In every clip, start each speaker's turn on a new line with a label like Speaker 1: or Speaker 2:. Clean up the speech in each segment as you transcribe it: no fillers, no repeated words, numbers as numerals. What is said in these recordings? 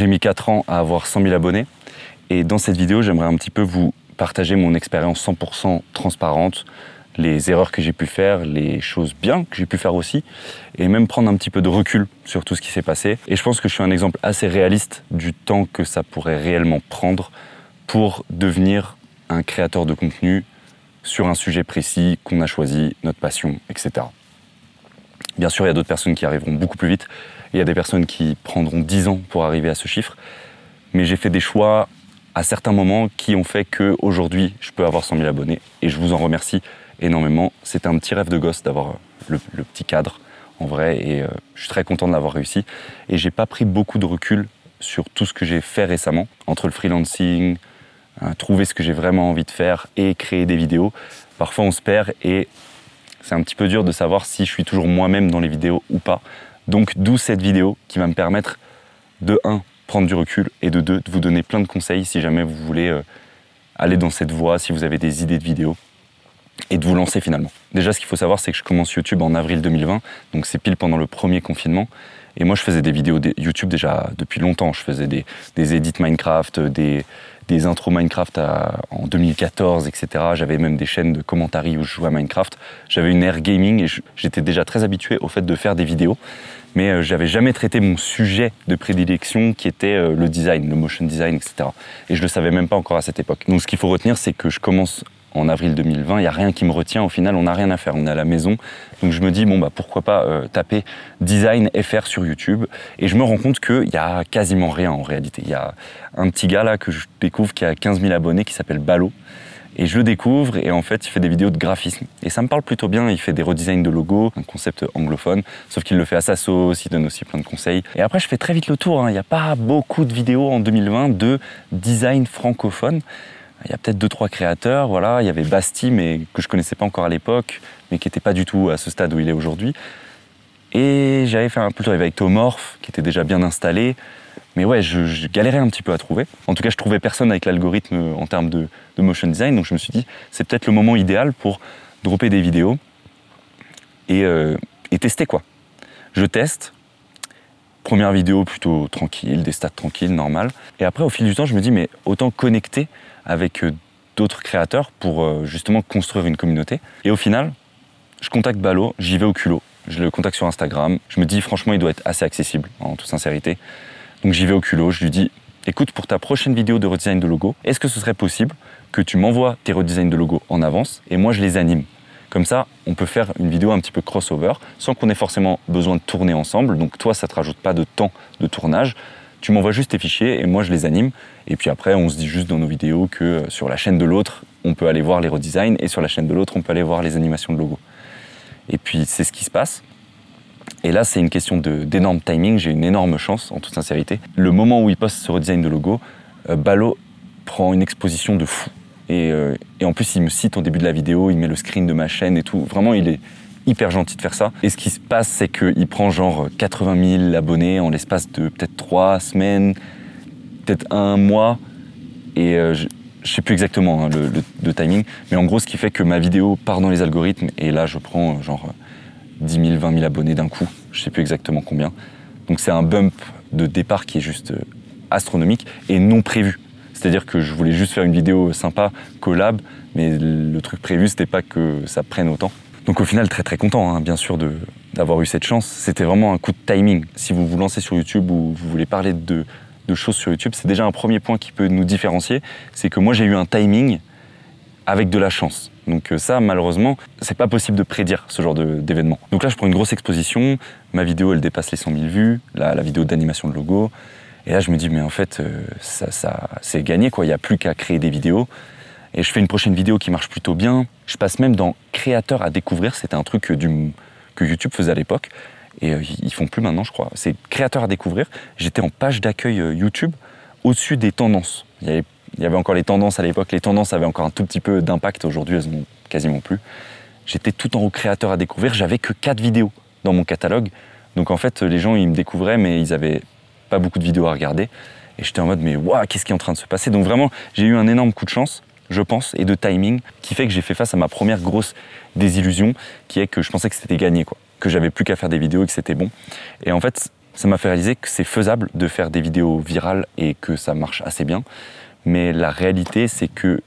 Speaker 1: J'ai mis 4 ans à avoir 100 000 abonnés et dans cette vidéo, j'aimerais un petit peu vous partager mon expérience 100% transparente, les erreurs que j'ai pu faire, les choses bien que j'ai pu faire aussi et même prendre un petit peu de recul sur tout ce qui s'est passé. Et je pense que je suis un exemple assez réaliste du temps que ça pourrait réellement prendre pour devenir un créateur de contenu sur un sujet précis qu'on a choisi, notre passion, etc. Bien sûr, il y a d'autres personnes qui arriveront beaucoup plus vite. Il y a des personnes qui prendront 10 ans pour arriver à ce chiffre. Mais j'ai fait des choix à certains moments qui ont fait qu'aujourd'hui, je peux avoir 100 000 abonnés. Et je vous en remercie énormément. C'était un petit rêve de gosse d'avoir le petit cadre, en vrai. Et je suis très content de l'avoir réussi. Et j'ai pas pris beaucoup de recul sur tout ce que j'ai fait récemment. Entre le freelancing, trouver ce que j'ai vraiment envie de faire et créer des vidéos. Parfois, on se perd et c'est un petit peu dur de savoir si je suis toujours moi-même dans les vidéos ou pas. Donc, d'où cette vidéo qui va me permettre de 1, prendre du recul et de 2, de vous donner plein de conseils si jamais vous voulez aller dans cette voie, si vous avez des idées de vidéos et de vous lancer finalement. Déjà, ce qu'il faut savoir, c'est que je commence YouTube en avril 2020, donc c'est pile pendant le premier confinement. Et moi, je faisais des vidéos YouTube déjà depuis longtemps. Je faisais des edits Minecraft, des intros Minecraft en 2014, etc. J'avais même des chaînes de commentaires où je jouais à Minecraft. J'avais une ère gaming et j'étais déjà très habitué au fait de faire des vidéos. Mais j'avais jamais traité mon sujet de prédilection qui était le design, le motion design, etc. Et je le savais même pas encore à cette époque. Donc ce qu'il faut retenir, c'est que je commence en avril 2020, il n'y a rien qui me retient, au final on n'a rien à faire, on est à la maison. Donc je me dis, bon bah pourquoi pas taper Design FR sur YouTube. Et je me rends compte qu'il n'y a quasiment rien en réalité. Il y a un petit gars là que je découvre qui a 15 000 abonnés qui s'appelle Balo. Et je le découvre et en fait il fait des vidéos de graphisme. Et ça me parle plutôt bien, il fait des redesigns de logos, un concept anglophone, sauf qu'il le fait à sa sauce, il donne aussi plein de conseils. Et après je fais très vite le tour, il n'y a pas beaucoup de vidéos en 2020 de design francophone. Il y a peut-être 2-3 créateurs, voilà. Il y avait Basti, mais que je connaissais pas encore à l'époque, mais qui n'était pas du tout à ce stade où il est aujourd'hui. Et j'avais fait un peu le tour avec Tomorph, qui était déjà bien installé. Mais ouais, je galérais un petit peu à trouver. En tout cas, je trouvais personne avec l'algorithme en termes de motion design. Donc je me suis dit, c'est peut-être le moment idéal pour dropper des vidéos et tester quoi. Je teste. Première vidéo plutôt tranquille, des stats tranquilles, normales. Et après, au fil du temps, je me dis, mais autant connecter avec d'autres créateurs pour justement construire une communauté. Et au final, je contacte Balo, j'y vais au culot. Je le contacte sur Instagram. Je me dis, franchement, il doit être assez accessible, en toute sincérité. Donc j'y vais au culot, je lui dis, écoute, pour ta prochaine vidéo de redesign de logo, est-ce que ce serait possible que tu m'envoies tes redesigns de logo en avance et moi je les anime? Comme ça, on peut faire une vidéo un petit peu crossover sans qu'on ait forcément besoin de tourner ensemble. Donc toi, ça ne te rajoute pas de temps de tournage. Tu m'envoies juste tes fichiers et moi, je les anime. Et puis après, on se dit juste dans nos vidéos que sur la chaîne de l'autre, on peut aller voir les redesigns et sur la chaîne de l'autre, on peut aller voir les animations de logo. Et puis, c'est ce qui se passe. Et là, c'est une question d'énorme timing. J'ai une énorme chance, en toute sincérité. Le moment où il poste ce redesign de logo, Balo prend une exposition de fou. Et en plus, il me cite au début de la vidéo, il met le screen de ma chaîne et tout. Vraiment, il est hyper gentil de faire ça. Et ce qui se passe, c'est qu'il prend genre 80 000 abonnés en l'espace de peut-être 3 semaines, peut-être 1 mois. Et je sais plus exactement le timing. Mais en gros, ce qui fait que ma vidéo part dans les algorithmes. Et là, je prends genre 10 000, 20 000 abonnés d'un coup. Je sais plus exactement combien. Donc c'est un bump de départ qui est juste astronomique et non prévu. C'est-à-dire que je voulais juste faire une vidéo sympa, collab, mais le truc prévu, c'était pas que ça prenne autant. Donc au final, très très content, bien sûr, d'avoir eu cette chance. C'était vraiment un coup de timing. Si vous vous lancez sur YouTube ou vous voulez parler de choses sur YouTube, c'est déjà un premier point qui peut nous différencier. C'est que moi, j'ai eu un timing avec de la chance. Donc ça, malheureusement, c'est pas possible de prédire ce genre d'événement. Donc là, je prends une grosse exposition. Ma vidéo, elle dépasse les 100 000 vues. La vidéo d'animation de logo. Et là, je me dis, mais en fait, ça c'est gagné, quoi. Il n'y a plus qu'à créer des vidéos. Et je fais une prochaine vidéo qui marche plutôt bien. Je passe même dans créateur à découvrir. C'était un truc que YouTube faisait à l'époque. Et ils font plus maintenant, je crois. C'est créateur à découvrir. J'étais en page d'accueil YouTube au-dessus des tendances. Il y avait encore les tendances à l'époque. Les tendances avaient encore un tout petit peu d'impact. Aujourd'hui, elles n'ont quasiment plus. J'étais tout en haut créateur à découvrir. J'avais que 4 vidéos dans mon catalogue. Donc en fait, les gens, ils me découvraient, mais ils avaient pas beaucoup de vidéos à regarder. Et j'étais en mode, mais waouh, qu'est-ce qui est en train de se passer? Donc vraiment, j'ai eu un énorme coup de chance, je pense, et de timing, qui fait que j'ai fait face à ma première grosse désillusion, qui est que je pensais que c'était gagné, quoi. Que j'avais plus qu'à faire des vidéos et que c'était bon. Et en fait, Ça m'a fait réaliser que c'est faisable de faire des vidéos virales et que ça marche assez bien. Mais la réalité, c'est que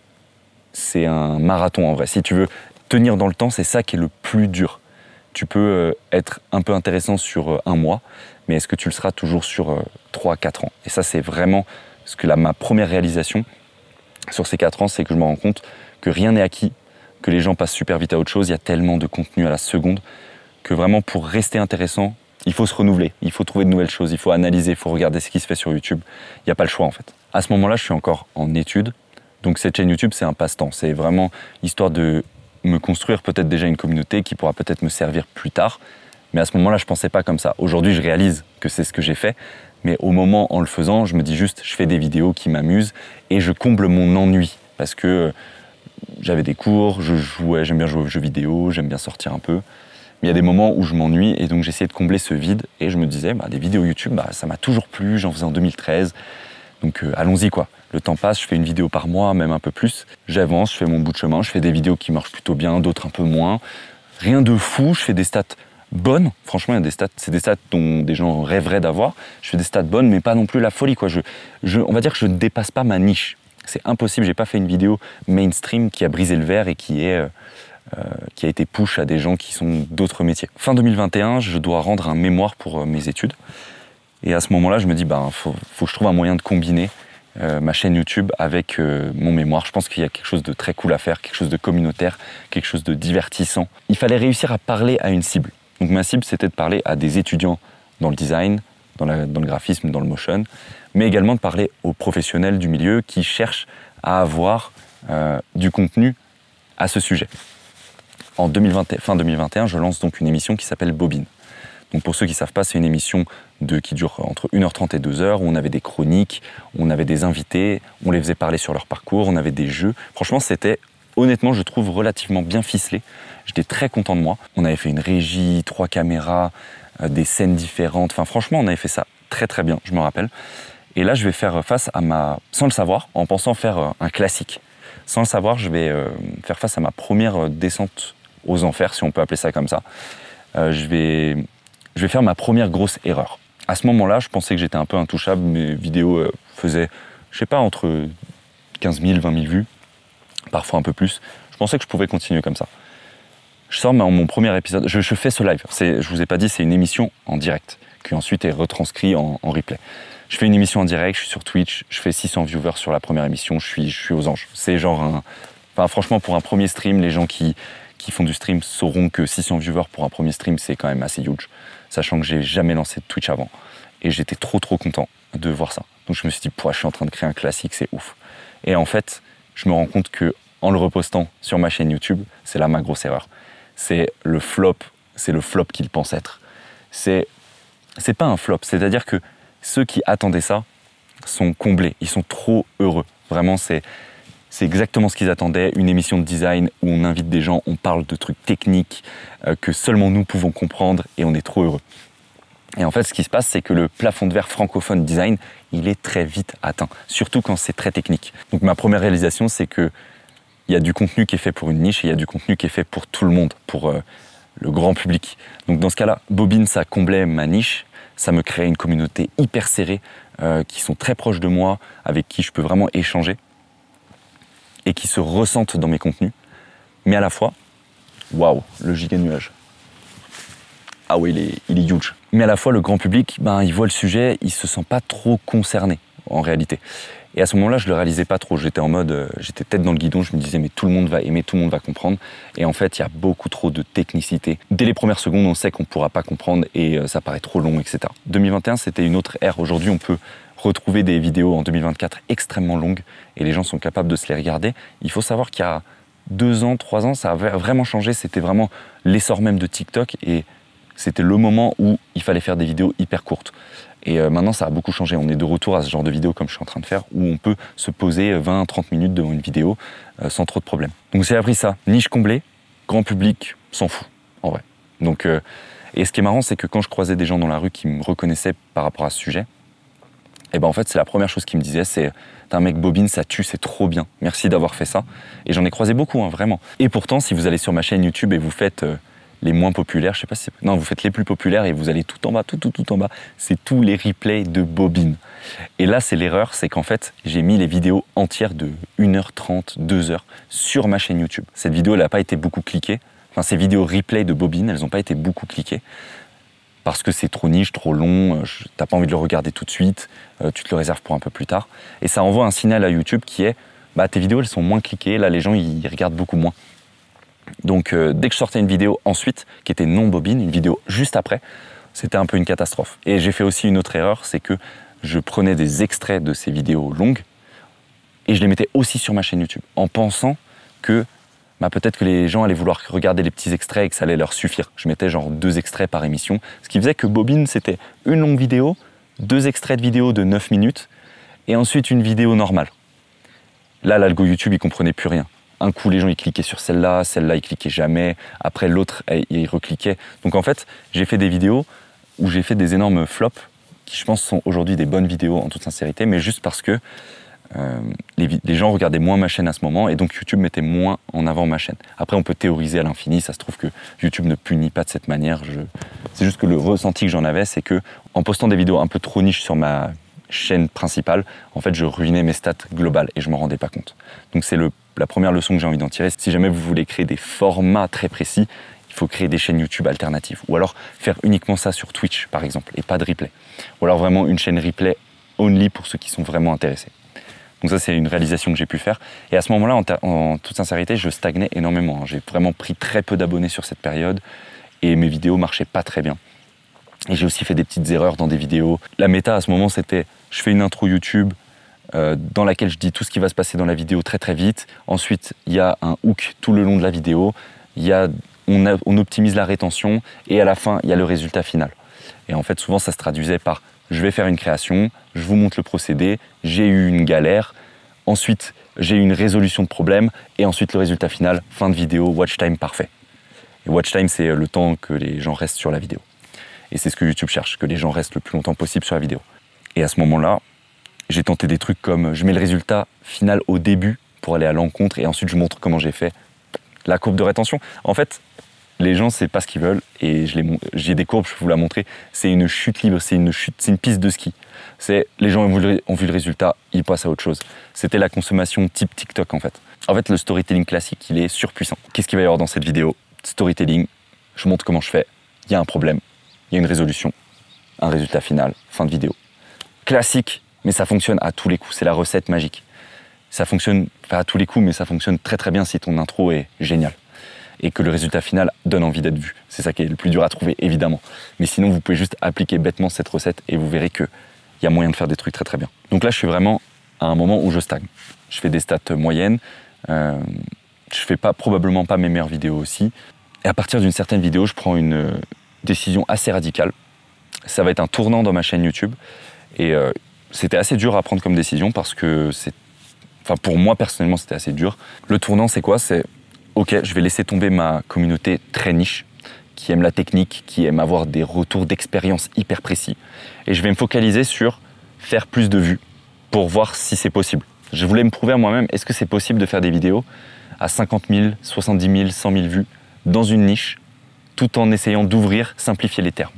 Speaker 1: c'est un marathon en vrai. Si tu veux tenir dans le temps, c'est ça qui est le plus dur. Tu peux être un peu intéressant sur un mois, mais est-ce que tu le seras toujours sur 3-4 ans? Et ça, c'est vraiment ce que ma première réalisation sur ces 4 ans, c'est que je me rends compte que rien n'est acquis, que les gens passent super vite à autre chose. Il y a tellement de contenu à la seconde que vraiment pour rester intéressant, il faut se renouveler, il faut trouver de nouvelles choses, il faut analyser, il faut regarder ce qui se fait sur YouTube. Il n'y a pas le choix en fait. À ce moment-là, je suis encore en études. Donc cette chaîne YouTube, c'est un passe-temps. C'est vraiment histoire de me construire peut-être déjà une communauté qui pourra peut-être me servir plus tard. Mais à ce moment-là, je ne pensais pas comme ça. Aujourd'hui, je réalise que c'est ce que j'ai fait. Mais au moment, en le faisant, je me dis juste, je fais des vidéos qui m'amusent et je comble mon ennui. Parce que j'avais des cours, j'aime bien jouer aux jeux vidéo, j'aime bien sortir un peu. Mais il y a des moments où je m'ennuie et donc j'essayais de combler ce vide. Et je me disais, des vidéos YouTube, ça m'a toujours plu, j'en faisais en 2013. Donc allons-y quoi. Le temps passe, je fais une vidéo par mois, même un peu plus. J'avance, je fais mon bout de chemin, je fais des vidéos qui marchent plutôt bien, d'autres un peu moins. Rien de fou, je fais des stats bonnes. Franchement, c'est des stats dont des gens rêveraient d'avoir. Je fais des stats bonnes, mais pas non plus la folie, quoi. On va dire que je ne dépasse pas ma niche. C'est impossible, j'ai pas fait une vidéo mainstream qui a brisé le verre et qui a été push à des gens qui sont d'autres métiers. Fin 2021, je dois rendre un mémoire pour mes études. Et à ce moment-là, je me dis, faut que je trouve un moyen de combiner ma chaîne YouTube avec mon mémoire. Je pense qu'il y a quelque chose de très cool à faire, quelque chose de communautaire, quelque chose de divertissant. Il fallait réussir à parler à une cible. Donc ma cible, c'était de parler à des étudiants dans le design, dans le graphisme, dans le motion, mais également de parler aux professionnels du milieu qui cherchent à avoir du contenu à ce sujet. Fin 2021, je lance donc une émission qui s'appelle Bobine. Donc pour ceux qui ne savent pas, c'est une émission qui dure entre 1h30 et 2h, où on avait des chroniques, on avait des invités, on les faisait parler sur leur parcours, on avait des jeux. Franchement, c'était, honnêtement, je trouve relativement bien ficelé. J'étais très content de moi. On avait fait une régie, 3 caméras, des scènes différentes. Enfin, franchement, on avait fait ça très très bien, je me rappelle. Et là, je vais faire face sans le savoir, en pensant faire un classique. Sans le savoir, je vais faire face à ma première descente aux enfers, si on peut appeler ça comme ça. Je vais faire ma première grosse erreur. À ce moment-là, je pensais que j'étais un peu intouchable. Mes vidéos faisaient, je sais pas, entre 15 000, 20 000 vues, parfois un peu plus. Je pensais que je pouvais continuer comme ça. Je sors mon premier épisode, je fais ce live. Je vous ai pas dit, c'est une émission en direct, qui ensuite est retranscrit en replay. Je fais une émission en direct, je suis sur Twitch, je fais 600 viewers sur la première émission, je suis aux anges. C'est genre franchement, pour un premier stream, les gens qui font du stream sauront que 600 viewers pour un premier stream, c'est quand même assez huge, sachant que j'ai jamais lancé de Twitch avant. Et j'étais trop content de voir ça. Donc je me suis dit, je suis en train de créer un classique, c'est ouf. Et en fait, je me rends compte que en le repostant sur ma chaîne YouTube, c'est là ma grosse erreur. C'est le flop qu'il pense être. C'est pas un flop, c'est-à-dire que ceux qui attendaient ça sont comblés, ils sont trop heureux. Vraiment, c'est exactement ce qu'ils attendaient, une émission de design où on invite des gens, on parle de trucs techniques que seulement nous pouvons comprendre et on est trop heureux. Et en fait, ce qui se passe, c'est que le plafond de verre francophone design, il est très vite atteint, surtout quand c'est très technique. Donc ma première réalisation, c'est qu'il y a du contenu qui est fait pour une niche et il y a du contenu qui est fait pour tout le monde, pour le grand public. Donc dans ce cas-là, Bobine, ça comblait ma niche, ça me créait une communauté hyper serrée, qui sont très proches de moi, avec qui je peux vraiment échanger et qui se ressentent dans mes contenus. Mais à la fois, waouh, le giga nuage. Ah oui, il est huge. Mais à la fois, le grand public, il voit le sujet, il se sent pas trop concerné, en réalité. Et à ce moment-là, je le réalisais pas trop. J'étais en mode, j'étais tête dans le guidon, je me disais, mais tout le monde va aimer, tout le monde va comprendre. Et en fait, il y a beaucoup trop de technicité. Dès les premières secondes, on sait qu'on pourra pas comprendre et ça paraît trop long, etc. 2021, c'était une autre ère. Aujourd'hui, on peut retrouver des vidéos en 2024 extrêmement longues et les gens sont capables de se les regarder. Il faut savoir qu'il y a 2 ans, 3 ans, ça a vraiment changé. C'était vraiment l'essor même de TikTok et c'était le moment où il fallait faire des vidéos hyper courtes. Et maintenant, ça a beaucoup changé. On est de retour à ce genre de vidéo comme je suis en train de faire, où on peut se poser 20-30 minutes devant une vidéo sans trop de problèmes. Donc j'ai appris ça, niche comblée, grand public s'en fout, en vrai. Donc, et ce qui est marrant, c'est que quand je croisais des gens dans la rue qui me reconnaissaient par rapport à ce sujet, et en fait, c'est la première chose qu'ils me disaient, c'est « T'es un mec Bobine, ça tue, c'est trop bien. Merci d'avoir fait ça. » Et j'en ai croisé beaucoup, vraiment. Et pourtant, si vous allez sur ma chaîne YouTube et vous faites les moins populaires, je sais pas si non, vous faites les plus populaires et vous allez tout en bas, tout en bas, c'est tous les replays de bobines. Et là, c'est l'erreur, c'est qu'en fait, j'ai mis les vidéos entières de 1h30, 2h sur ma chaîne YouTube. Cette vidéo, elle n'a pas été beaucoup cliquée. Enfin, ces vidéos replay de bobines, elles n'ont pas été beaucoup cliquées parce que c'est trop niche, trop long, t'as pas envie de le regarder tout de suite, tu te le réserves pour un peu plus tard. Et ça envoie un signal à YouTube qui est, bah, tes vidéos, elles sont moins cliquées, là, les gens, ils regardent beaucoup moins. Donc dès que je sortais une vidéo ensuite, qui était non bobine, une vidéo juste après, c'était un peu une catastrophe. Et j'ai fait aussi une autre erreur, c'est que je prenais des extraits de ces vidéos longues et je les mettais aussi sur ma chaîne YouTube, en pensant que bah, peut-être que les gens allaient vouloir regarder les petits extraits et que ça allait leur suffire. Je mettais genre 2 extraits par émission, ce qui faisait que bobine, c'était une longue vidéo, 2 extraits de vidéo de 9 minutes, et ensuite une vidéo normale. Là, l'algo YouTube, il comprenait plus rien. Un coup, les gens, ils cliquaient sur celle-là, ils cliquaient jamais. Après, l'autre, ils recliquaient. Donc en fait, j'ai fait des vidéos où j'ai fait des énormes flops, qui je pense sont aujourd'hui des bonnes vidéos en toute sincérité, mais juste parce que les gens regardaient moins ma chaîne à ce moment et donc YouTube mettait moins en avant ma chaîne. Après, on peut théoriser à l'infini, ça se trouve que YouTube ne punit pas de cette manière. C'est juste que le ressenti que j'en avais, c'est que en postant des vidéos un peu trop niches sur ma chaîne principale, en fait, je ruinais mes stats globales et je m'en rendais pas compte. Donc c'est la première leçon que j'ai envie d'en tirer. Si jamais vous voulez créer des formats très précis, il faut créer des chaînes YouTube alternatives. Ou alors faire uniquement ça sur Twitch, par exemple, et pas de replay. Ou alors vraiment une chaîne replay only pour ceux qui sont vraiment intéressés. Donc ça, c'est une réalisation que j'ai pu faire. Et à ce moment-là, en toute sincérité, je stagnais énormément. J'ai vraiment pris très peu d'abonnés sur cette période et mes vidéos marchaient pas très bien. Et j'ai aussi fait des petites erreurs dans des vidéos. La méta, à ce moment, c'était je fais une intro YouTube dans laquelle je dis tout ce qui va se passer dans la vidéo très très vite. Ensuite, il y a un hook tout le long de la vidéo. On optimise la rétention et à la fin, il y a le résultat final. Et en fait, souvent, ça se traduisait par je vais faire une création, je vous montre le procédé, j'ai eu une galère, ensuite j'ai eu une résolution de problème et ensuite le résultat final, fin de vidéo, watch time parfait. Et watch time, c'est le temps que les gens restent sur la vidéo. Et c'est ce que YouTube cherche, que les gens restent le plus longtemps possible sur la vidéo. Et à ce moment-là, j'ai tenté des trucs comme je mets le résultat final au début pour aller à l'encontre et ensuite je montre comment j'ai fait la courbe de rétention. En fait, les gens, c'est pas ce qu'ils veulent et j'ai des courbes, je peux vous la montrer. C'est une chute libre, c'est une piste de ski. Les gens ont vu le résultat, ils passent à autre chose. C'était la consommation type TikTok en fait. En fait, le storytelling classique, il est surpuissant. Qu'est-ce qu'il va y avoir dans cette vidéo? Storytelling, je montre comment je fais, il y a un problème, il y a une résolution, un résultat final, fin de vidéo. Classique, mais ça fonctionne à tous les coups, c'est la recette magique. Ça fonctionne pas à tous les coups, mais ça fonctionne très très bien si ton intro est géniale. Et que le résultat final donne envie d'être vu. C'est ça qui est le plus dur à trouver, évidemment. Mais sinon, vous pouvez juste appliquer bêtement cette recette et vous verrez qu'il y a moyen de faire des trucs très très bien. Donc là, je suis vraiment à un moment où je stagne. Je fais des stats moyennes, je fais probablement pas mes meilleures vidéos aussi. Et à partir d'une certaine vidéo, je prends une décision assez radicale. Ça va être un tournant dans ma chaîne YouTube. Et c'était assez dur à prendre comme décision parce que pour moi, personnellement, c'était assez dur. Le tournant, c'est quoi? C'est ok, je vais laisser tomber ma communauté très niche, qui aime la technique, qui aime avoir des retours d'expérience hyper précis. Et je vais me focaliser sur faire plus de vues pour voir si c'est possible. Je voulais me prouver à moi-même, est-ce que c'est possible de faire des vidéos à 50 000, 70 000, 100 000 vues dans une niche, tout en essayant d'ouvrir, simplifier les termes.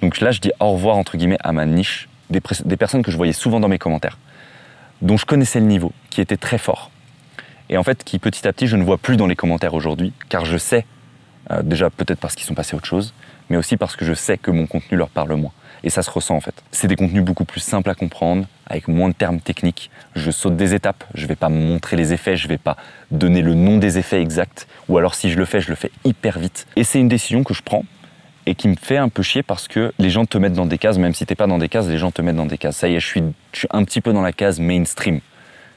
Speaker 1: Donc là, je dis au revoir, entre guillemets, à ma niche, des personnes que je voyais souvent dans mes commentaires, dont je connaissais le niveau, qui était très fort. Et en fait, qui petit à petit, je ne vois plus dans les commentaires aujourd'hui, car je sais, déjà peut-être parce qu'ils sont passés à autre chose, mais aussi parce que je sais que mon contenu leur parle moins. Et ça se ressent en fait. C'est des contenus beaucoup plus simples à comprendre, avec moins de termes techniques. Je saute des étapes, je ne vais pas montrer les effets, je ne vais pas donner le nom des effets exacts, ou alors si je le fais hyper vite. Et c'est une décision que je prends, et qui me fait un peu chier parce que les gens te mettent dans des cases, même si tu n'es pas dans des cases, les gens te mettent dans des cases. Ça y est, je suis un petit peu dans la case mainstream.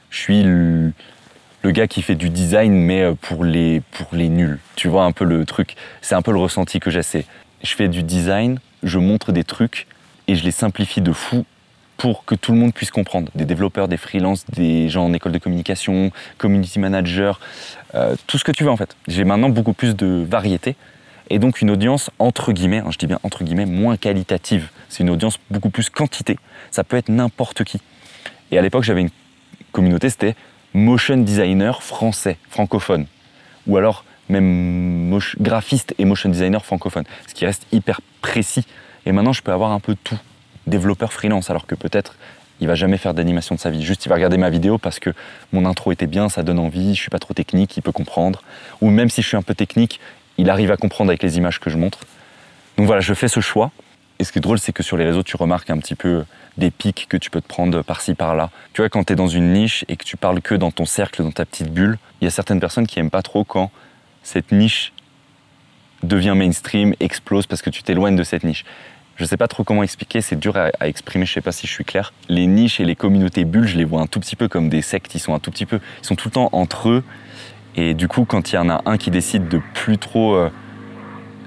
Speaker 1: Je suis le gars qui fait du design, mais pour les nuls. Tu vois un peu le truc. C'est un peu le ressenti que j'ai. Je fais du design, je montre des trucs et je les simplifie de fou pour que tout le monde puisse comprendre. Des développeurs, des freelances, des gens en école de communication, community manager, tout ce que tu veux en fait. J'ai maintenant beaucoup plus de variété et donc une audience entre guillemets, je dis bien entre guillemets, moins qualitative. C'est une audience beaucoup plus quantité. Ça peut être n'importe qui. Et à l'époque, j'avais une communauté, c'était motion designer français, francophone. Ou alors même graphiste et motion designer francophone, ce qui reste hyper précis. Et maintenant, je peux avoir un peu tout, développeur freelance, alors que peut-être il va jamais faire d'animation de sa vie. Juste, il va regarder ma vidéo parce que mon intro était bien, ça donne envie, je suis pas trop technique, il peut comprendre. Ou même si je suis un peu technique, il arrive à comprendre avec les images que je montre. Donc voilà, je fais ce choix. Et ce qui est drôle, c'est que sur les réseaux, tu remarques un petit peu des pics que tu peux te prendre par-ci, par-là. Tu vois, quand tu es dans une niche et que tu parles que dans ton cercle, dans ta petite bulle, il y a certaines personnes qui n'aiment pas trop quand cette niche devient mainstream, explose parce que tu t'éloignes de cette niche. Je ne sais pas trop comment expliquer, c'est dur à exprimer, je ne sais pas si je suis clair. Les niches et les communautés bulles, je les vois un tout petit peu comme des sectes, ils sont tout le temps entre eux. Et du coup, quand il y en a un qui décide de plus trop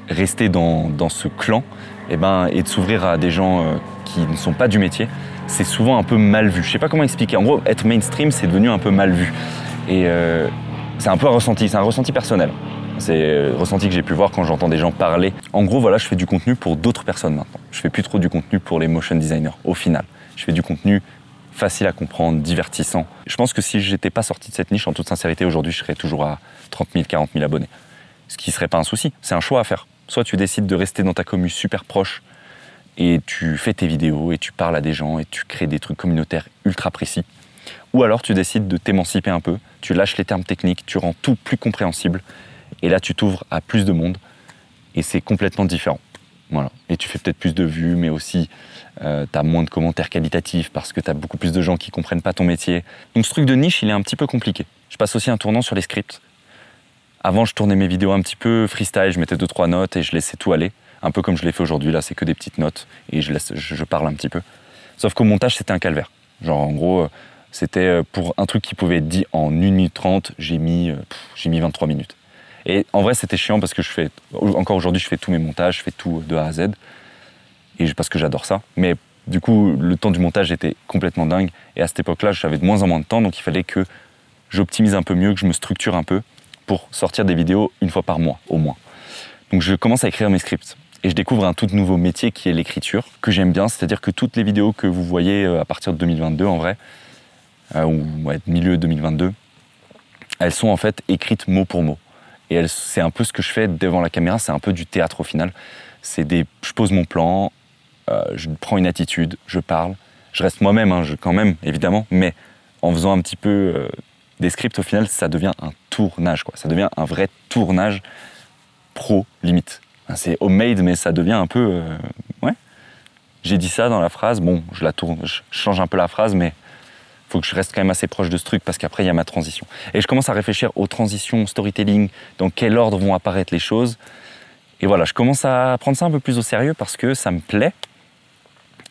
Speaker 1: rester dans ce clan, et de s'ouvrir à des gens qui ne sont pas du métier, c'est souvent un peu mal vu. Je ne sais pas comment expliquer. En gros, être mainstream, c'est devenu un peu mal vu. Et c'est un peu un ressenti personnel. C'est le ressenti que j'ai pu voir quand j'entends des gens parler. En gros, voilà, je fais du contenu pour d'autres personnes maintenant. Je fais plus trop du contenu pour les motion designers, au final. Je fais du contenu facile à comprendre, divertissant. Je pense que si j'étais pas sorti de cette niche, en toute sincérité, aujourd'hui, je serais toujours à 30 000, 40 000 abonnés. Ce qui serait pas un souci. C'est un choix à faire. Soit tu décides de rester dans ta commu super proche et tu fais tes vidéos et tu parles à des gens et tu crées des trucs communautaires ultra précis. Ou alors tu décides de t'émanciper un peu, tu lâches les termes techniques, tu rends tout plus compréhensible. Et là, tu t'ouvres à plus de monde et c'est complètement différent. Voilà. Et tu fais peut-être plus de vues, mais aussi tu as moins de commentaires qualitatifs parce que tu as beaucoup plus de gens qui ne comprennent pas ton métier. Donc ce truc de niche, il est un petit peu compliqué. Je passe aussi un tournant sur les scripts. Avant, je tournais mes vidéos un petit peu freestyle, je mettais 2-3 notes et je laissais tout aller. Un peu comme je l'ai fait aujourd'hui, là, c'est que des petites notes et je parle un petit peu. Sauf qu'au montage, c'était un calvaire. Genre, en gros, c'était pour un truc qui pouvait être dit en 1 minute 30, j'ai mis 23 minutes. Et en vrai, c'était chiant parce que encore aujourd'hui, je fais tous mes montages, je fais tout de A à Z. Et parce que j'adore ça. Mais du coup, le temps du montage était complètement dingue. Et à cette époque-là, j'avais de moins en moins de temps, donc il fallait que j'optimise un peu mieux, que je me structure un peu pour sortir des vidéos 1 fois par mois, au moins. Donc je commence à écrire mes scripts. Et je découvre un tout nouveau métier qui est l'écriture, que j'aime bien. C'est-à-dire que toutes les vidéos que vous voyez à partir de 2022, en vrai, ou milieu 2022, elles sont en fait écrites mot pour mot. Et c'est un peu ce que je fais devant la caméra, c'est un peu du théâtre au final. Je pose mon plan, je prends une attitude, je parle. Je reste moi-même, quand même, évidemment, mais en faisant un petit peu des scripts, au final, ça devient un tournage, quoi. Ça devient un vrai tournage pro, limite. C'est homemade, mais ça devient un peu... ouais. J'ai dit ça dans la phrase, bon, je la tourne, je change un peu la phrase, mais il faut que je reste quand même assez proche de ce truc parce qu'après, il y a ma transition. Et je commence à réfléchir aux transitions, storytelling, dans quel ordre vont apparaître les choses. Et voilà, je commence à prendre ça un peu plus au sérieux parce que ça me plaît.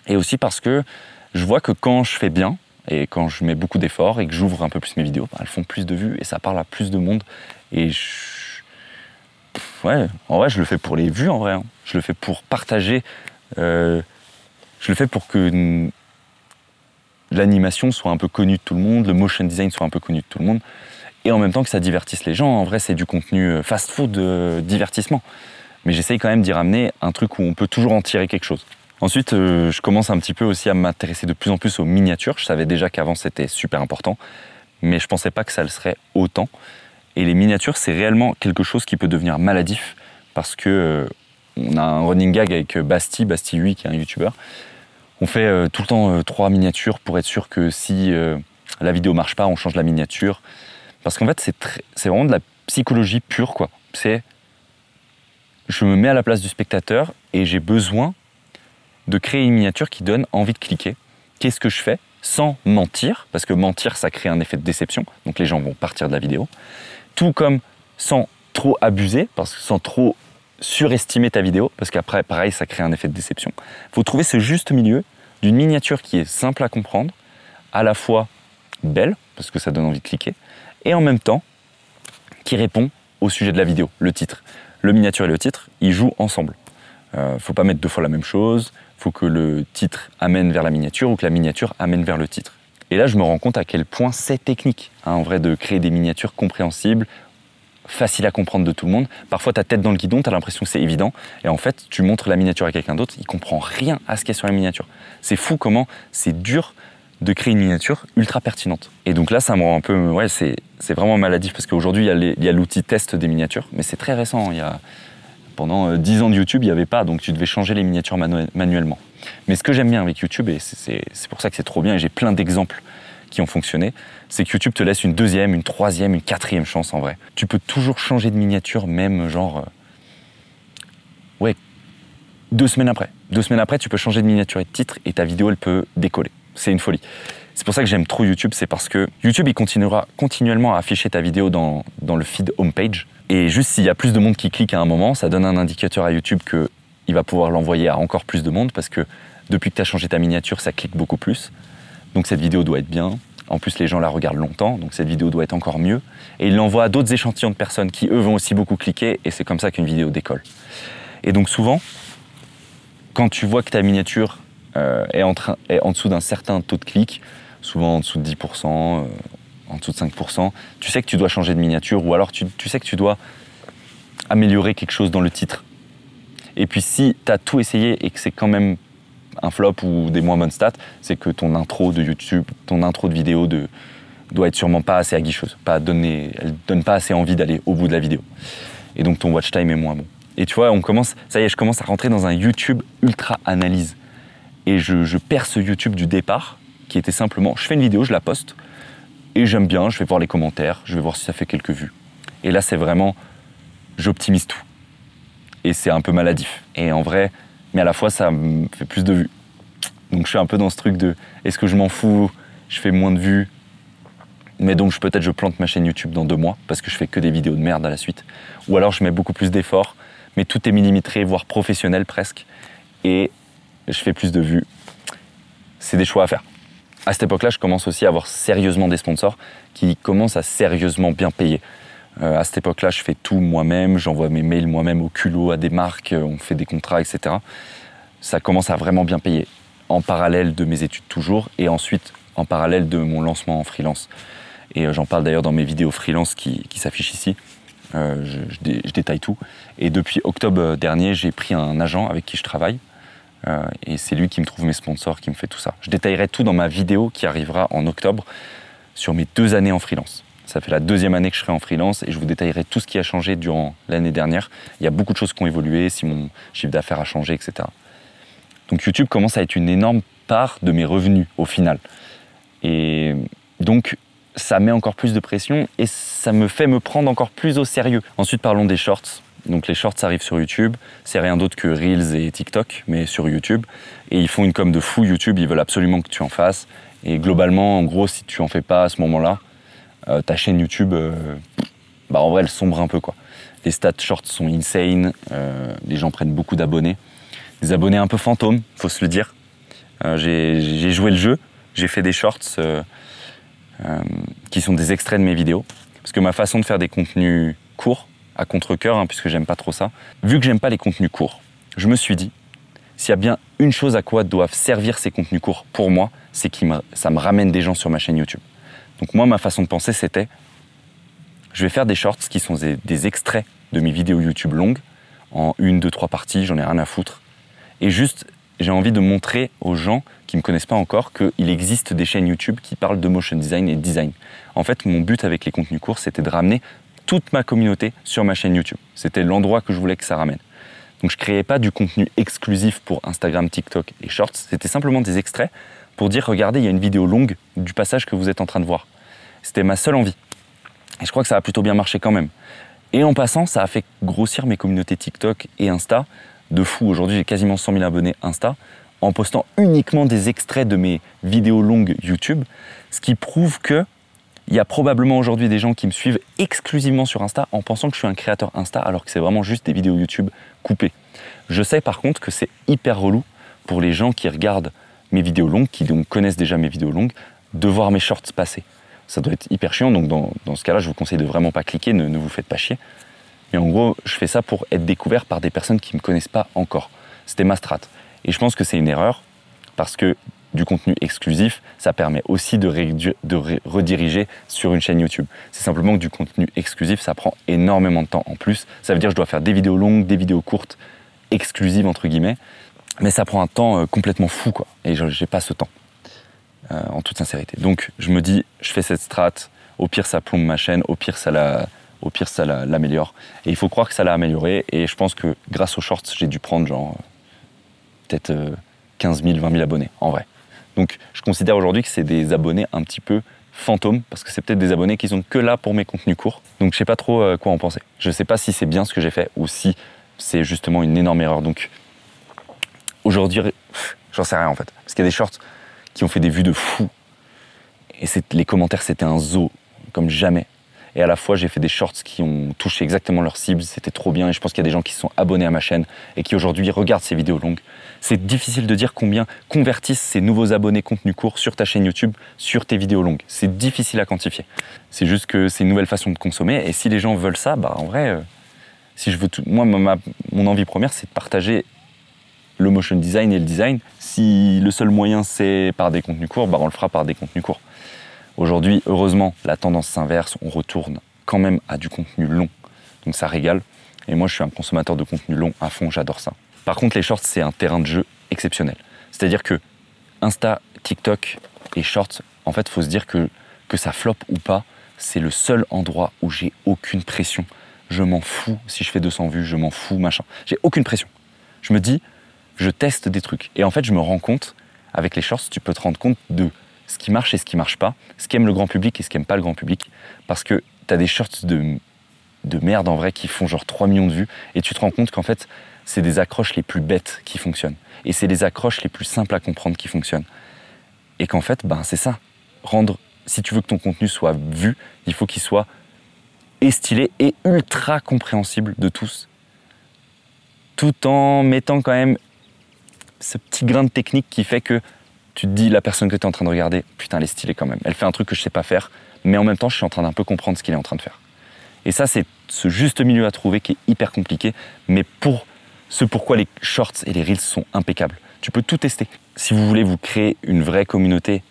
Speaker 1: Et aussi parce que je vois que quand je fais bien, et quand je mets beaucoup d'efforts et que j'ouvre un peu plus mes vidéos, elles font plus de vues et ça parle à plus de monde. Et ouais, en vrai, je le fais pour les vues, en vrai. Je le fais pour partager. Je le fais pour que l'animation soit un peu connue de tout le monde, le motion design soit un peu connu de tout le monde, et en même temps que ça divertisse les gens. En vrai, c'est du contenu fast-food divertissement. Mais j'essaye quand même d'y ramener un truc où on peut toujours en tirer quelque chose. Ensuite, je commence un petit peu aussi à m'intéresser de plus en plus aux miniatures. Je savais déjà qu'avant, c'était super important, mais je ne pensais pas que ça le serait autant. Et les miniatures, c'est réellement quelque chose qui peut devenir maladif, parce que on a un running gag avec Basti, lui, qui est un youtubeur. On fait tout le temps 3 miniatures pour être sûr que si la vidéo marche pas, on change la miniature. Parce qu'en fait, c'est vraiment de la psychologie pure, quoi. Je me mets à la place du spectateur et j'ai besoin de créer une miniature qui donne envie de cliquer. Qu'est-ce que je fais sans mentir? Parce que mentir, ça crée un effet de déception. Donc les gens vont partir de la vidéo. Tout comme sans trop abuser, parce que sans trop surestimer ta vidéo, parce qu'après, pareil, ça crée un effet de déception. Il faut trouver ce juste milieu d'une miniature qui est simple à comprendre, à la fois belle, parce que ça donne envie de cliquer, et en même temps, qui répond au sujet de la vidéo, le titre. Le miniature et le titre, ils jouent ensemble. Faut pas mettre 2 fois la même chose, faut que le titre amène vers la miniature ou que la miniature amène vers le titre. Et là, je me rends compte à quel point c'est technique, en vrai, de créer des miniatures compréhensibles, faciles à comprendre de tout le monde. Parfois, ta tête dans le guidon, tu as l'impression que c'est évident, et en fait, tu montres la miniature à quelqu'un d'autre, il comprend rien à ce qu'il y a sur la miniature. C'est fou comment c'est dur de créer une miniature ultra pertinente. Et donc là, ça me rend un peu... Ouais, c'est vraiment maladif parce qu'aujourd'hui, il y a l'outil test des miniatures, mais c'est très récent. Pendant 10 ans de YouTube, il n'y avait pas, donc tu devais changer les miniatures manuellement. Mais ce que j'aime bien avec YouTube, et c'est pour ça que c'est trop bien, et j'ai plein d'exemples qui ont fonctionné, c'est que YouTube te laisse une deuxième, une troisième, une quatrième chance en vrai. Tu peux toujours changer de miniature, même genre... ouais, 2 semaines après. 2 semaines après, tu peux changer de miniature et de titre, et ta vidéo, elle peut décoller. C'est une folie. C'est pour ça que j'aime trop YouTube, c'est parce que YouTube, il continuera continuellement à afficher ta vidéo dans le feed homepage. Et juste s'il y a plus de monde qui clique à un moment, ça donne un indicateur à YouTube qu'il va pouvoir l'envoyer à encore plus de monde parce que depuis que tu as changé ta miniature, ça clique beaucoup plus. Donc cette vidéo doit être bien. En plus, les gens la regardent longtemps, donc cette vidéo doit être encore mieux. Et il l'envoie à d'autres échantillons de personnes qui, eux, vont aussi beaucoup cliquer et c'est comme ça qu'une vidéo décolle. Et donc souvent, quand tu vois que ta miniature est en dessous d'un certain taux de clic, souvent en dessous de 10%, en dessous de 5%, tu sais que tu dois changer de miniature ou alors tu sais que tu dois améliorer quelque chose dans le titre. Et puis si tu as tout essayé et que c'est quand même un flop ou des moins bonnes stats, c'est que ton intro de YouTube, ton intro de vidéo doit être sûrement pas assez aguicheuse. Elle donne pas assez envie d'aller au bout de la vidéo. Et donc ton watch time est moins bon. Et tu vois, je commence à rentrer dans un YouTube ultra analyse. Et je perds ce YouTube du départ qui était simplement, je fais une vidéo, je la poste, et j'aime bien, je vais voir les commentaires, je vais voir si ça fait quelques vues. Et là, c'est vraiment, j'optimise tout. Et c'est un peu maladif. Et en vrai, mais à la fois, ça me fait plus de vues. Donc je suis un peu dans ce truc de, est-ce que je m'en fous, je fais moins de vues, mais donc peut-être je plante ma chaîne YouTube dans 2 mois, parce que je fais que des vidéos de merde à la suite. Ou alors je mets beaucoup plus d'efforts, mais tout est millimétré, voire professionnel presque, et je fais plus de vues. C'est des choix à faire. À cette époque-là, je commence aussi à avoir sérieusement des sponsors qui commencent à sérieusement bien payer. À cette époque-là, je fais tout moi-même, j'envoie mes mails moi-même au culot à des marques, on fait des contrats, etc. Ça commence à vraiment bien payer, en parallèle de mes études toujours, et ensuite en parallèle de mon lancement en freelance. Et j'en parle d'ailleurs dans mes vidéos freelance qui s'affichent ici. Je détaille tout. Et depuis octobre dernier, j'ai pris un agent avec qui je travaille. Et c'est lui qui me trouve mes sponsors, qui me fait tout ça. Je détaillerai tout dans ma vidéo qui arrivera en octobre sur mes 2 années en freelance. Ça fait la 2e année que je serai en freelance et je vous détaillerai tout ce qui a changé durant l'année dernière. Il y a beaucoup de choses qui ont évolué, si mon chiffre d'affaires a changé, etc. Donc YouTube commence à être une énorme part de mes revenus au final. Et donc ça met encore plus de pression et ça me fait me prendre encore plus au sérieux. Ensuite, parlons des shorts. Donc les shorts arrivent sur YouTube, c'est rien d'autre que Reels et TikTok, mais sur YouTube. Et ils font une com de fou YouTube, ils veulent absolument que tu en fasses. Et globalement, en gros, si tu en fais pas à ce moment-là, ta chaîne YouTube, en vrai, elle sombre un peu, quoi. Les stats shorts sont insane, les gens prennent beaucoup d'abonnés. Des abonnés un peu fantômes, faut se le dire. J'ai joué le jeu, j'ai fait des shorts qui sont des extraits de mes vidéos. Parce que ma façon de faire des contenus courts, à contre-cœur, puisque j'aime pas trop ça. Vu que j'aime pas les contenus courts, je me suis dit, s'il y a bien une chose à quoi doivent servir ces contenus courts pour moi, c'est que ça me ramène des gens sur ma chaîne YouTube. Donc moi, ma façon de penser, c'était, je vais faire des shorts qui sont des extraits de mes vidéos YouTube longues, en 1, 2, 3 parties, j'en ai rien à foutre. Et juste, j'ai envie de montrer aux gens qui me connaissent pas encore qu'il existe des chaînes YouTube qui parlent de motion design et de design. En fait, mon but avec les contenus courts, c'était de ramener toute ma communauté sur ma chaîne YouTube. C'était l'endroit que je voulais que ça ramène. Donc je créais pas du contenu exclusif pour Instagram, TikTok et Shorts, c'était simplement des extraits pour dire, regardez, il y a une vidéo longue du passage que vous êtes en train de voir. C'était ma seule envie. Et je crois que ça a plutôt bien marché quand même. Et en passant, ça a fait grossir mes communautés TikTok et Insta de fou. Aujourd'hui, j'ai quasiment 100 000 abonnés Insta en postant uniquement des extraits de mes vidéos longues YouTube, ce qui prouve que il y a probablement aujourd'hui des gens qui me suivent exclusivement sur Insta en pensant que je suis un créateur Insta alors que c'est vraiment juste des vidéos YouTube coupées. Je sais par contre que c'est hyper relou pour les gens qui regardent mes vidéos longues, qui donc connaissent déjà mes vidéos longues, de voir mes shorts passer. Ça doit être hyper chiant, donc dans ce cas-là, je vous conseille de vraiment pas cliquer, ne vous faites pas chier. Mais en gros, je fais ça pour être découvert par des personnes qui ne me connaissent pas encore. C'était ma strat. Et je pense que c'est une erreur parce que du contenu exclusif, ça permet aussi de rediriger sur une chaîne YouTube. C'est simplement que du contenu exclusif, ça prend énormément de temps en plus. Ça veut dire que je dois faire des vidéos longues, des vidéos courtes, exclusives entre guillemets, mais ça prend un temps complètement fou, quoi. Et j'ai pas ce temps. en toute sincérité. Donc je me dis, je fais cette strat, au pire ça plombe ma chaîne, au pire ça l'améliore. Et il faut croire que ça l'a amélioré. Et je pense que grâce aux shorts, j'ai dû prendre genre peut-être 15 000, 20 000 abonnés en vrai. Donc je considère aujourd'hui que c'est des abonnés un petit peu fantômes, parce que c'est peut-être des abonnés qui sont que là pour mes contenus courts. Donc je sais pas trop quoi en penser. Je sais pas si c'est bien ce que j'ai fait ou si c'est justement une énorme erreur. Donc aujourd'hui, j'en sais rien en fait. Parce qu'il y a des shorts qui ont fait des vues de fou. Et les commentaires, c'était un zoo, comme jamais. Et à la fois, j'ai fait des shorts qui ont touché exactement leur cible. C'était trop bien. Et je pense qu'il y a des gens qui se sont abonnés à ma chaîne et qui aujourd'hui regardent ces vidéos longues. C'est difficile de dire combien convertissent ces nouveaux abonnés contenu court sur ta chaîne YouTube, sur tes vidéos longues. C'est difficile à quantifier. C'est juste que c'est une nouvelle façon de consommer. Et si les gens veulent ça, bah en vrai, si je veux tout, moi, mon envie première, c'est de partager le motion design et le design. Si le seul moyen, c'est par des contenus courts, bah on le fera par des contenus courts. Aujourd'hui, heureusement, la tendance s'inverse, on retourne quand même à du contenu long. Donc ça régale. Et moi, je suis un consommateur de contenu long à fond, j'adore ça. Par contre, les shorts, c'est un terrain de jeu exceptionnel. C'est-à-dire que Insta, TikTok et shorts, en fait, il faut se dire que ça floppe ou pas, c'est le seul endroit où j'ai aucune pression. Je m'en fous si je fais 200 vues, je m'en fous, machin. J'ai aucune pression. Je me dis, je teste des trucs. Et en fait, je me rends compte, avec les shorts, tu peux te rendre compte de ce qui marche et ce qui marche pas, ce qu'aime le grand public et ce qu'aime pas le grand public, parce que tu as des shorts de merde en vrai qui font genre 3 millions de vues, et tu te rends compte qu'en fait, c'est des accroches les plus bêtes qui fonctionnent, et c'est les accroches les plus simples à comprendre qui fonctionnent. Et qu'en fait, ben, c'est ça, si tu veux que ton contenu soit vu, il faut qu'il soit stylé et ultra compréhensible de tous, tout en mettant quand même ce petit grain de technique qui fait que tu te dis, la personne que tu es en train de regarder, putain, elle est stylée quand même. Elle fait un truc que je sais pas faire, mais en même temps, je suis en train d'un peu comprendre ce qu'il est en train de faire. Et ça, c'est ce juste milieu à trouver qui est hyper compliqué, mais pourquoi les shorts et les reels sont impeccables. Tu peux tout tester. Si vous voulez vous créer une vraie communauté,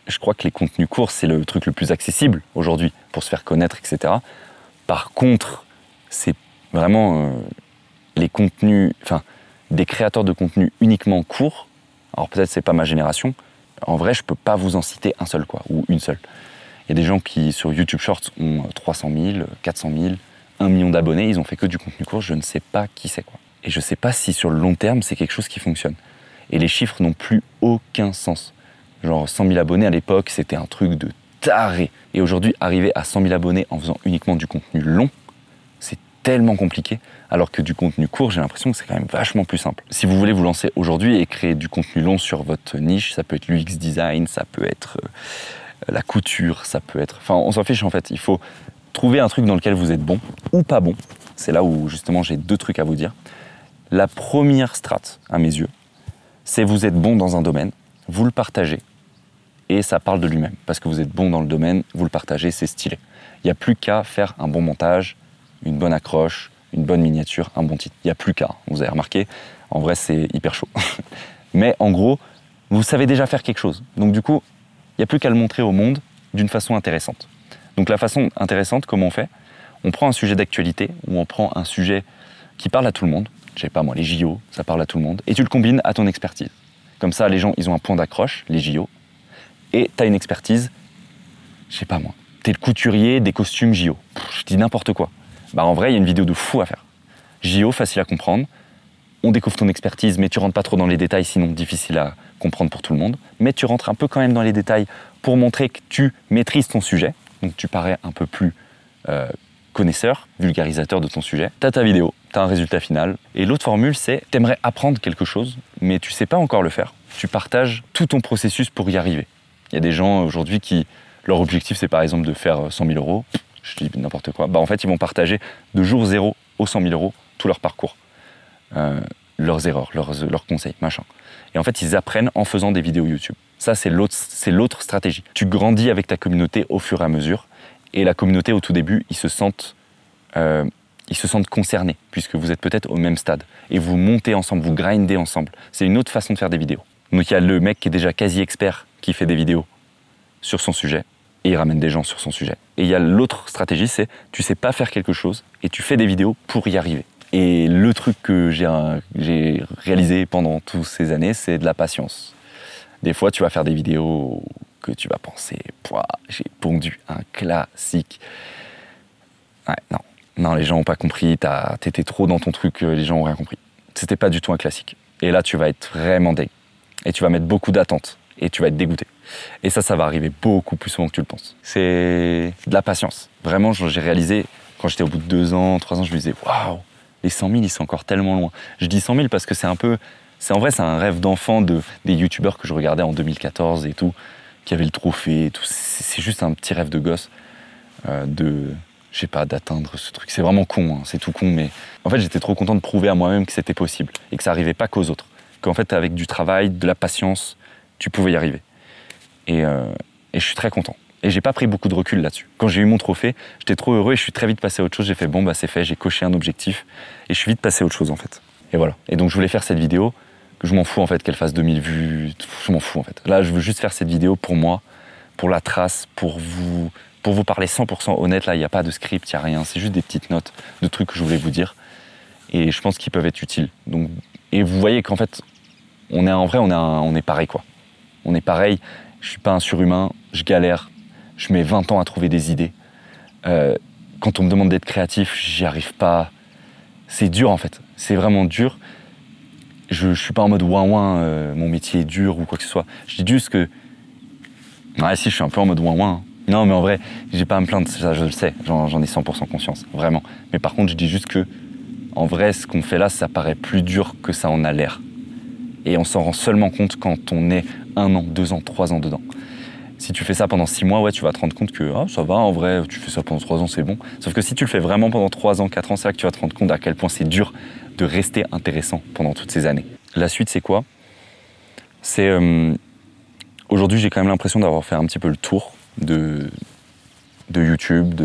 Speaker 1: je crois que les contenus courts, c'est le truc le plus accessible aujourd'hui pour se faire connaître, etc. Par contre, c'est vraiment les contenus, enfin, des créateurs de contenus uniquement courts. Alors peut-être c'est pas ma génération. En vrai, je peux pas vous en citer un seul, quoi, ou une seule. Il y a des gens qui, sur YouTube Shorts, ont 300 000, 400 000, 1 million d'abonnés. Ils ont fait que du contenu court. Je ne sais pas qui c'est, quoi. Et je sais pas si sur le long terme, c'est quelque chose qui fonctionne. Et les chiffres n'ont plus aucun sens. Genre 100 000 abonnés à l'époque, c'était un truc de taré. Et aujourd'hui, arriver à 100 000 abonnés en faisant uniquement du contenu long, c'est tellement compliqué, alors que du contenu court, j'ai l'impression que c'est quand même vachement plus simple. Si vous voulez vous lancer aujourd'hui et créer du contenu long sur votre niche, ça peut être l'UX design, ça peut être la couture, ça peut être... Enfin, on s'en fiche en fait. Il faut trouver un truc dans lequel vous êtes bon ou pas bon. C'est là où justement j'ai 2 trucs à vous dire. La première strate, à mes yeux, c'est vous êtes bon dans un domaine, vous le partagez et ça parle de lui-même. Parce que vous êtes bon dans le domaine, vous le partagez, c'est stylé. Il n'y a plus qu'à faire un bon montage, une bonne accroche, une bonne miniature, un bon titre. Il n'y a plus qu'à, vous avez remarqué, en vrai c'est hyper chaud. Mais en gros, vous savez déjà faire quelque chose. Donc du coup, il n'y a plus qu'à le montrer au monde d'une façon intéressante. Donc la façon intéressante, comment on fait? On prend un sujet d'actualité, ou on prend un sujet qui parle à tout le monde, je sais pas moi, les JO, ça parle à tout le monde, et tu le combines à ton expertise. Comme ça, les gens, ils ont un point d'accroche, les JO, et tu as une expertise, je sais pas moi, t'es le couturier des costumes JO. Je dis n'importe quoi. Bah en vrai, il y a une vidéo de fou à faire. JO, facile à comprendre. On découvre ton expertise, mais tu rentres pas trop dans les détails, sinon difficile à comprendre pour tout le monde. Mais tu rentres un peu quand même dans les détails pour montrer que tu maîtrises ton sujet. Donc tu parais un peu plus connaisseur, vulgarisateur de ton sujet. Tu as ta vidéo, tu as un résultat final. Et l'autre formule, c'est t'aimerais apprendre quelque chose, mais tu sais pas encore le faire. Tu partages tout ton processus pour y arriver. Il y a des gens aujourd'hui qui, leur objectif, c'est par exemple de faire 100 000 euros. Je dis n'importe quoi. Bah en fait, ils vont partager de jour 0 aux 100 000 euros tout leur parcours. Leurs erreurs, leurs conseils, machin. Et en fait, ils apprennent en faisant des vidéos YouTube. Ça, c'est l'autre stratégie. Tu grandis avec ta communauté au fur et à mesure. Et la communauté, au tout début, ils se sentent concernés, puisque vous êtes peut-être au même stade. Et vous montez ensemble, vous grindez ensemble. C'est une autre façon de faire des vidéos. Donc il y a le mec qui est déjà quasi expert, qui fait des vidéos sur son sujet, et il ramène des gens sur son sujet. Et il y a l'autre stratégie, c'est tu sais pas faire quelque chose, et tu fais des vidéos pour y arriver. Et le truc que j'ai réalisé pendant toutes ces années, c'est de la patience. Des fois, tu vas faire des vidéos que tu vas penser, pouah, j'ai pondu un classique. Ouais, non. Non, les gens n'ont pas compris, t'étais trop dans ton truc, les gens n'ont rien compris. C'était pas du tout un classique. Et là, tu vas être vraiment deg. Et tu vas mettre beaucoup d'attentes. Et tu vas être dégoûté. Et ça va arriver beaucoup plus souvent que tu le penses. C'est de la patience. Vraiment, j'ai réalisé, quand j'étais au bout de 2 ans, 3 ans, je me disais, waouh, les 100 000, ils sont encore tellement loin. Je dis 100 000 parce que c'est un peu... En vrai, c'est un rêve d'enfant des youtubeurs que je regardais en 2014 et tout, qui avaient le trophée et tout. C'est juste un petit rêve de gosse je sais pas, d'atteindre ce truc. C'est vraiment con, hein, c'est tout con, mais en fait, j'étais trop content de prouver à moi-même que c'était possible et que ça arrivait pas qu'aux autres. Qu'en fait, avec du travail, de la patience, tu pouvais y arriver. Et je suis très content. Et j'ai pas pris beaucoup de recul là-dessus. Quand j'ai eu mon trophée, j'étais trop heureux et je suis très vite passé à autre chose. J'ai fait bon, bah c'est fait, j'ai coché un objectif et je suis vite passé à autre chose en fait. Et voilà. Et donc je voulais faire cette vidéo, que je m'en fous en fait qu'elle fasse 2000 vues, je m'en fous en fait. Là, je veux juste faire cette vidéo pour moi, pour la trace, pour vous parler 100% honnête. Là, il n'y a pas de script, il n'y a rien. C'est juste des petites notes de trucs que je voulais vous dire. Et je pense qu'ils peuvent être utiles. Donc, et vous voyez qu'en fait, on est pareil quoi. On est pareil. Je suis pas un surhumain, je galère, je mets 20 ans à trouver des idées. Quand on me demande d'être créatif, j'y arrive pas. C'est dur en fait, c'est vraiment dur. Je suis pas en mode ouin-ouin, mon métier est dur ou quoi que ce soit. Je dis juste que... Ouais si, je suis un peu en mode ouin-ouin. Non mais en vrai, j'ai pas à me plaindre, ça je le sais, j'en ai 100% conscience, vraiment. Mais par contre, je dis juste que, en vrai, ce qu'on fait là, ça paraît plus dur que ça en a l'air. Et on s'en rend seulement compte quand on est 1 an, 2 ans, 3 ans dedans. Si tu fais ça pendant 6 mois, ouais, tu vas te rendre compte que ça va, en vrai, tu fais ça pendant 3 ans, c'est bon. Sauf que si tu le fais vraiment pendant 3 ans, 4 ans, c'est là que tu vas te rendre compte à quel point c'est dur de rester intéressant pendant toutes ces années. La suite, c'est quoi? C'est... aujourd'hui, j'ai quand même l'impression d'avoir fait un petit peu le tour de YouTube.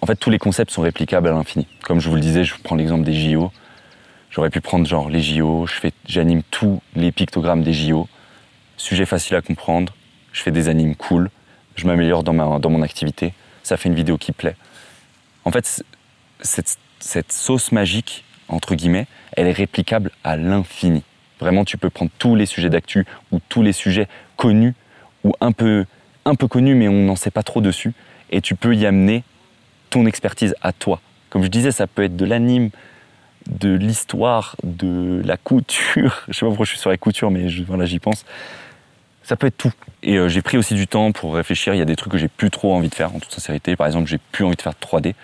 Speaker 1: En fait, tous les concepts sont réplicables à l'infini. Comme je vous le disais, je prends l'exemple des JO. J'aurais pu prendre genre les JO, j'anime tous les pictogrammes des JO. Sujet facile à comprendre, je fais des animes cool, je m'améliore dans mon activité, ça fait une vidéo qui plaît. En fait, cette sauce magique, entre guillemets, elle est réplicable à l'infini. Vraiment, tu peux prendre tous les sujets d'actu ou tous les sujets connus ou un peu connus mais on n'en sait pas trop dessus et tu peux y amener ton expertise à toi. Comme je disais, ça peut être de l'anime, de l'histoire, de la couture. Je sais pas pourquoi je suis sur la couture, mais voilà, j'y pense. Ça peut être tout. Et j'ai pris aussi du temps pour réfléchir. Il y a des trucs que j'ai plus trop envie de faire, en toute sincérité. Par exemple, j'ai plus envie de faire de 3D. De toute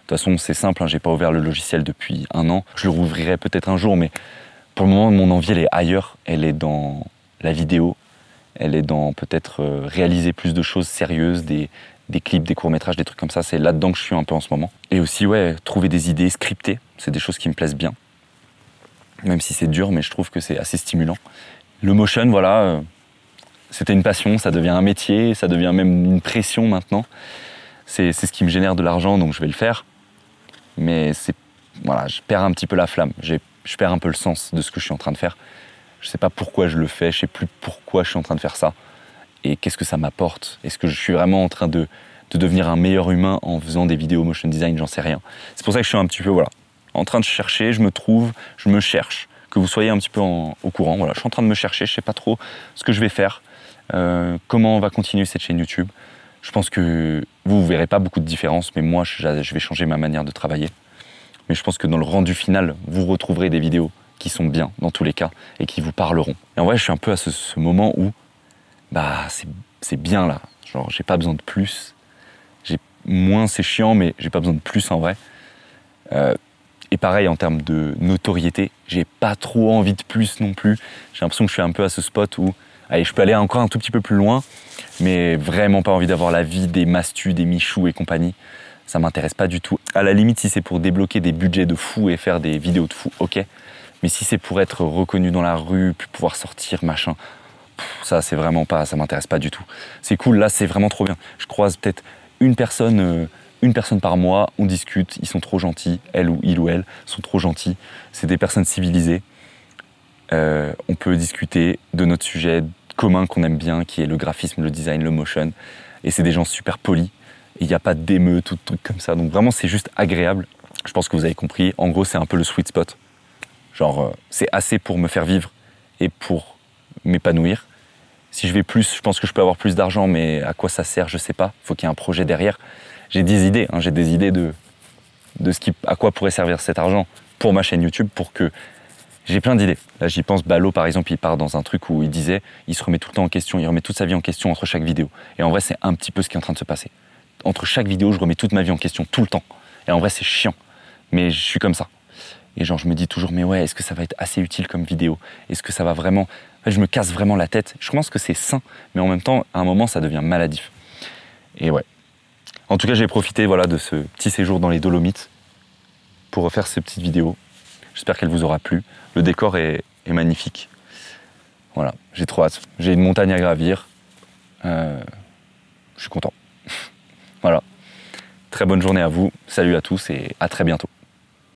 Speaker 1: façon, c'est simple, hein, j'ai pas ouvert le logiciel depuis 1 an. Je le rouvrirai peut-être un jour, mais pour le moment, mon envie, elle est ailleurs. Elle est dans la vidéo. Elle est dans peut-être réaliser plus de choses sérieuses, des clips, des courts-métrages, des trucs comme ça. C'est là-dedans que je suis un peu en ce moment. Et aussi, ouais, trouver des idées scriptées. C'est des choses qui me plaisent bien. Même si c'est dur, mais je trouve que c'est assez stimulant. Le motion, voilà, c'était une passion, ça devient un métier, ça devient même une pression maintenant. C'est ce qui me génère de l'argent, donc je vais le faire. Mais voilà, je perds un petit peu la flamme. Je perds un peu le sens de ce que je suis en train de faire. Je sais pas pourquoi je le fais, je sais plus pourquoi je suis en train de faire ça. Et qu'est-ce que ça m'apporte? Est-ce que je suis vraiment en train de devenir un meilleur humain en faisant des vidéos motion design? J'en sais rien. C'est pour ça que je suis un petit peu, voilà, en train de chercher, je me trouve, je me cherche. Que vous soyez un petit peu au courant, voilà, je suis en train de me chercher, je sais pas trop ce que je vais faire, comment on va continuer cette chaîne YouTube. Je pense que vous verrez pas beaucoup de différence, mais moi, je vais changer ma manière de travailler. Mais je pense que dans le rendu final, vous retrouverez des vidéos qui sont bien, dans tous les cas, et qui vous parleront. Et en vrai, je suis un peu à ce moment où, bah, c'est bien là. Genre, j'ai pas besoin de plus. Moins, c'est chiant, mais j'ai pas besoin de plus en vrai. Et pareil, en termes de notoriété, j'ai pas trop envie de plus non plus. J'ai l'impression que je suis un peu à ce spot où, allez, je peux aller encore un tout petit peu plus loin, mais vraiment pas envie d'avoir la vie des Mastus, des Michou et compagnie. Ça m'intéresse pas du tout. À la limite, si c'est pour débloquer des budgets de fou et faire des vidéos de fou, ok. Mais si c'est pour être reconnu dans la rue, puis pouvoir sortir, machin, ça, c'est vraiment pas, ça m'intéresse pas du tout. C'est cool, là, c'est vraiment trop bien. Je croise peut-être une personne par mois, on discute, ils sont trop gentils, il ou elle sont trop gentils. C'est des personnes civilisées. On peut discuter de notre sujet commun qu'on aime bien, qui est le graphisme, le design, le motion. Et c'est des gens super polis. Il n'y a pas d'émeutes ou de trucs comme ça. Donc vraiment, c'est juste agréable. Je pense que vous avez compris. En gros, c'est un peu le sweet spot. Genre, c'est assez pour me faire vivre et pour m'épanouir. Si je vais plus, je pense que je peux avoir plus d'argent, mais à quoi ça sert, je sais pas. Il faut qu'il y ait un projet derrière. J'ai des idées, hein, j'ai des idées de à quoi pourrait servir cet argent pour ma chaîne YouTube, pour que... J'ai plein d'idées. Là, j'y pense. Balo, par exemple, il part dans un truc où il disait, il se remet tout le temps en question, il remet toute sa vie en question entre chaque vidéo. Et en vrai, c'est un petit peu ce qui est en train de se passer. Entre chaque vidéo, je remets toute ma vie en question, tout le temps. Et en vrai, c'est chiant. Mais je suis comme ça. Et genre, je me dis toujours, mais ouais, est-ce que ça va être assez utile comme vidéo? Est-ce que ça va vraiment... Je me casse vraiment la tête. Je pense que c'est sain, mais en même temps, à un moment, ça devient maladif. Et ouais. En tout cas, j'ai profité voilà, de ce petit séjour dans les Dolomites pour refaire ces petites vidéos. J'espère qu'elle vous aura plu. Le décor est magnifique. Voilà, j'ai trop hâte. J'ai une montagne à gravir. Je suis content. Voilà. Très bonne journée à vous. Salut à tous et à très bientôt.